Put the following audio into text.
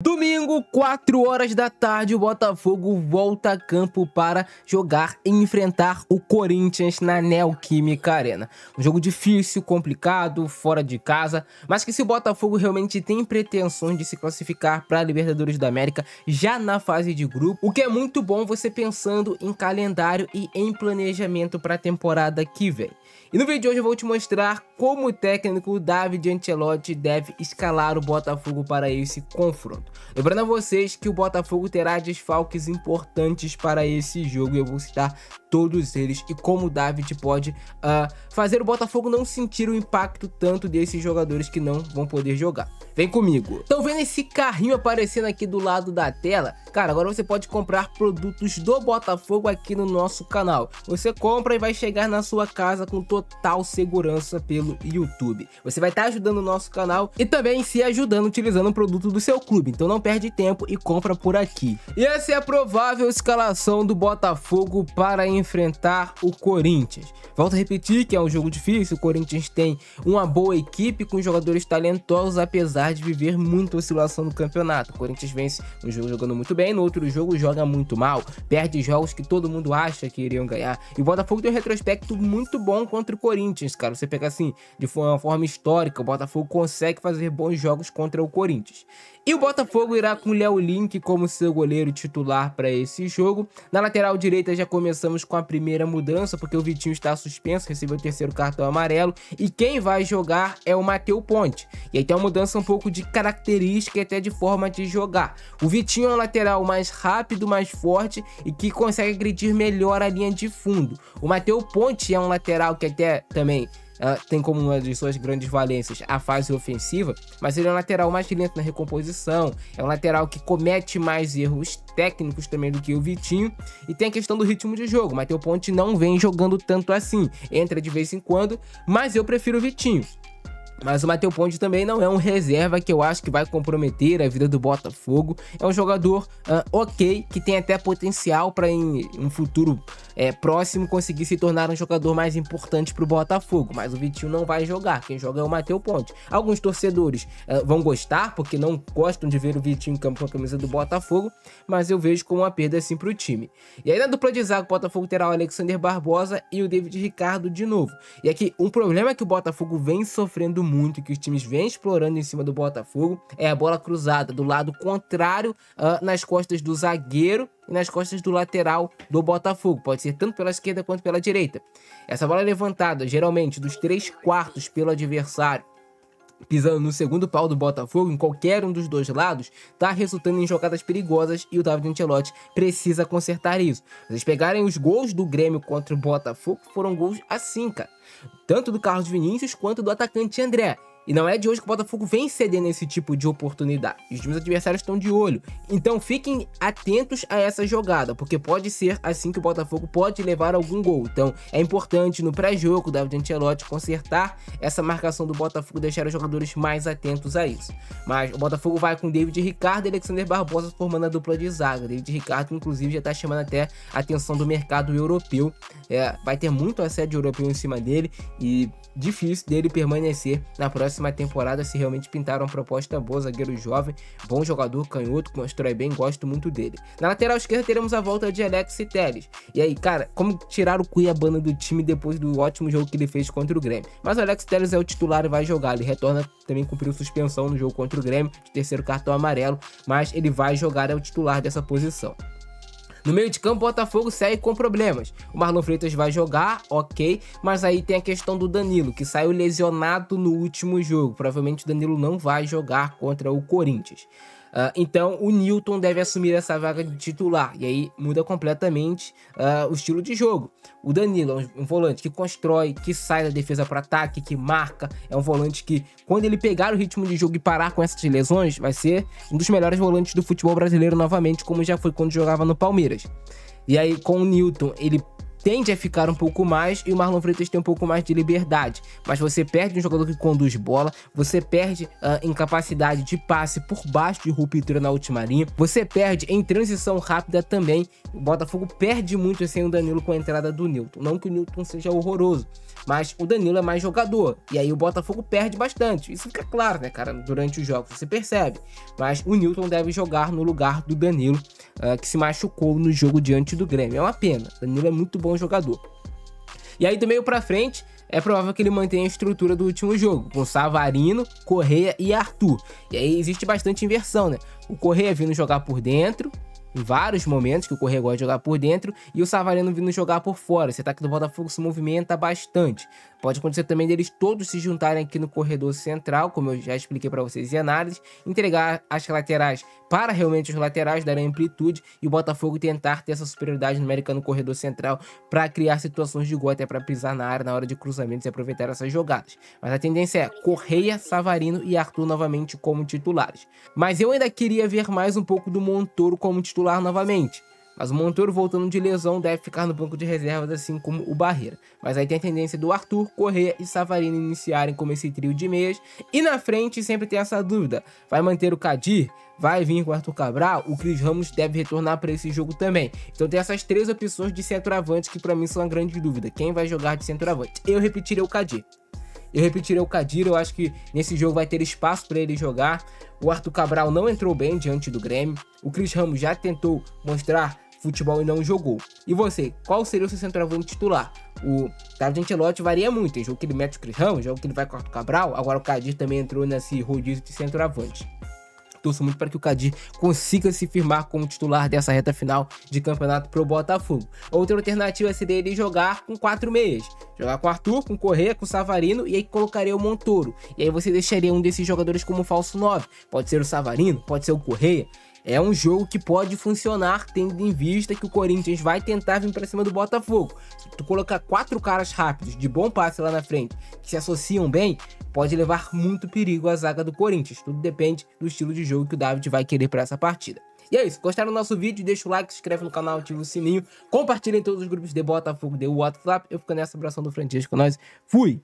Domingo, 4 horas da tarde, o Botafogo volta a campo para jogar e enfrentar o Corinthians na Neoquímica Arena. Um jogo difícil, complicado, fora de casa, mas que se o Botafogo realmente tem pretensões de se classificar para a Libertadores da América já na fase de grupo, o que é muito bom você pensando em calendário e em planejamento para a temporada que vem. E no vídeo de hoje eu vou te mostrar como o técnico David Ancelotti deve escalar o Botafogo para esse confronto. Lembrando a vocês que o Botafogo terá desfalques importantes para esse jogo e eu vou citar todos eles e como o David pode fazer o Botafogo não sentir o impacto tanto desses jogadores que não vão poder jogar. Vem comigo. Estão vendo esse carrinho aparecendo aqui do lado da tela? Cara, agora você pode comprar produtos do Botafogo aqui no nosso canal. Você compra e vai chegar na sua casa com total segurança pelo YouTube. Você vai estar ajudando o nosso canal e também se ajudando utilizando um produto do seu clube. Então não perde tempo e compra por aqui. E essa é a provável escalação do Botafogo para enfrentar o Corinthians. Volto a repetir que é um jogo difícil. O Corinthians tem uma boa equipe com jogadores talentosos, apesar de viver muita oscilação no campeonato. O Corinthians vence um jogo jogando muito bem, no outro jogo joga muito mal, perde jogos que todo mundo acha que iriam ganhar. E o Botafogo tem um retrospecto muito bom contra o Corinthians, cara. Você pega assim, de uma forma histórica, o Botafogo consegue fazer bons jogos contra o Corinthians. E o Botafogo irá com o Léo Link como seu goleiro titular para esse jogo. Na lateral direita já começamos com a primeira mudança, porque o Vitinho está suspenso, recebeu o terceiro cartão amarelo. E quem vai jogar é o Matheus Ponte. E aí tem uma mudança um pouco de característica e até de forma de jogar. O Vitinho é um lateral mais rápido, mais forte e que consegue agredir melhor a linha de fundo. O Matheus Ponte é um lateral que até também tem como uma de suas grandes valências a fase ofensiva, mas ele é um lateral mais lento na recomposição, é um lateral que comete mais erros técnicos também do que o Vitinho, e tem a questão do ritmo de jogo. O Matheus Ponte não vem jogando tanto assim, entra de vez em quando, mas eu prefiro o Vitinho. Mas o Matheus Ponte também não é um reserva que eu acho que vai comprometer a vida do Botafogo. É um jogador ok, que tem até potencial para em um futuro próximo conseguir se tornar um jogador mais importante para o Botafogo. Mas o Vitinho não vai jogar, quem joga é o Matheus Ponte. Alguns torcedores vão gostar, porque não gostam de ver o Vitinho em campo com a camisa do Botafogo, mas eu vejo como uma perda assim para o time. E aí na dupla de zaga o Botafogo terá o Alexander Barbosa e o David Ricardo de novo. E aqui um problema que o Botafogo vem sofrendo muito, que os times vêm explorando em cima do Botafogo, é a bola cruzada do lado contrário nas costas do zagueiro e nas costas do lateral do Botafogo. Pode ser tanto pela esquerda quanto pela direita. Essa bola levantada geralmente dos 3/4 pelo adversário, pisando no segundo pau do Botafogo, em qualquer um dos dois lados, tá resultando em jogadas perigosas e o David Ancelotti precisa consertar isso. Vocês pegarem os gols do Grêmio contra o Botafogo, foram gols assim, cara. Tanto do Carlos Vinícius quanto do atacante André. E não é de hoje que o Botafogo vem cedendo esse tipo de oportunidade. Os times adversários estão de olho. Então fiquem atentos a essa jogada, porque pode ser assim que o Botafogo pode levar algum gol. Então é importante no pré-jogo o David Ancelotti consertar essa marcação do Botafogo e deixar os jogadores mais atentos a isso. Mas o Botafogo vai com David Ricardo e Alexander Barbosa formando a dupla de zaga. David Ricardo inclusive já está chamando até a atenção do mercado europeu. Vai ter muito assédio europeu em cima dele e difícil dele permanecer na próxima temporada se realmente pintar uma proposta boa. Zagueiro jovem, bom jogador, canhoto, que mostrou bem, gosto muito dele. Na lateral esquerda teremos a volta de Alex Telles. E aí, cara, como tirar o Cuiabano do time depois do ótimo jogo que ele fez contra o Grêmio? Mas o Alex Telles é o titular e vai jogar. Ele retorna, também cumpriu suspensão no jogo contra o Grêmio, de terceiro cartão amarelo, mas ele vai jogar, é o titular dessa posição. No meio de campo, o Botafogo segue com problemas. O Marlon Freitas vai jogar, ok, mas aí tem a questão do Danilo, que saiu lesionado no último jogo. Provavelmente o Danilo não vai jogar contra o Corinthians. Então o Nilton deve assumir essa vaga de titular. E aí muda completamente o estilo de jogo. O Danilo é um volante que constrói, que sai da defesa para ataque, que marca. É um volante que, quando ele pegar o ritmo de jogo e parar com essas lesões, vai ser um dos melhores volantes do futebol brasileiro novamente, como já foi quando jogava no Palmeiras. E aí com o Nilton, ele tende a ficar um pouco mais e o Marlon Freitas tem um pouco mais de liberdade. Mas você perde um jogador que conduz bola, você perde em capacidade de passe por baixo de ruptura na última linha, você perde em transição rápida também. O Botafogo perde muito sem o Danilo com a entrada do Nilton. Não que o Nilton seja horroroso, mas o Danilo é mais jogador. E aí o Botafogo perde bastante. Isso fica claro, né, cara? Durante os jogos, você percebe. Mas o Nilton deve jogar no lugar do Danilo, que se machucou no jogo diante do Grêmio. É uma pena. O Danilo é muito bom jogador. E aí do meio pra frente, é provável que ele mantenha a estrutura do último jogo, com Savarino, Correa e Arthur. E aí existe bastante inversão, né? O Correa vindo jogar por dentro, em vários momentos que o Correa gosta de jogar por dentro, e o Savarino vindo jogar por fora. Esse ataque do Botafogo se movimenta bastante. Pode acontecer também deles todos se juntarem aqui no corredor central, como eu já expliquei para vocês em análise, entregar as laterais para realmente os laterais darem amplitude e o Botafogo tentar ter essa superioridade numérica no corredor central para criar situações de gol, até para pisar na área na hora de cruzamentos e aproveitar essas jogadas. Mas a tendência é Correa, Savarino e Arthur novamente como titulares. Mas eu ainda queria ver mais um pouco do Montoro como titular novamente. Mas o Montoro, voltando de lesão, deve ficar no banco de reservas, assim como o Barreira. Mas aí tem a tendência do Arthur, Correa e Savarino iniciarem como esse trio de meias. E na frente sempre tem essa dúvida. Vai manter o Kadir? Vai vir com o Arthur Cabral? O Cris Ramos deve retornar para esse jogo também. Então tem essas três opções de centroavante que para mim são uma grande dúvida. Quem vai jogar de centroavante? Eu repetiria o Kadir. Eu acho que nesse jogo vai ter espaço para ele jogar. O Arthur Cabral não entrou bem diante do Grêmio. O Cris Ramos já tentou mostrar futebol e não jogou. E você, qual seria o seu centroavante titular? O David Ancelotti varia muito. Tem jogo que ele mete o Cris Ramos, jogo que ele vai com o Arthur Cabral. Agora o Kadir também entrou nesse rodízio de centroavante. Torço muito para que o Kadir consiga se firmar como titular dessa reta final de campeonato pro Botafogo. Outra alternativa seria ele jogar com 4 meias. Jogar com o Arthur, com o Correa, com o Savarino e aí colocaria o Montoro. E aí você deixaria um desses jogadores como falso 9. Pode ser o Savarino, pode ser o Correa. É um jogo que pode funcionar, tendo em vista que o Corinthians vai tentar vir para cima do Botafogo. Se tu colocar 4 caras rápidos, de bom passe lá na frente, que se associam bem, pode levar muito perigo à zaga do Corinthians. Tudo depende do estilo de jogo que o David vai querer para essa partida. E é isso, gostaram do nosso vídeo? Deixa o like, se inscreve no canal, ativa o sininho, compartilha em todos os grupos de Botafogo de WhatsApp. Eu fico nessa, abração do Francesco, nós, fui!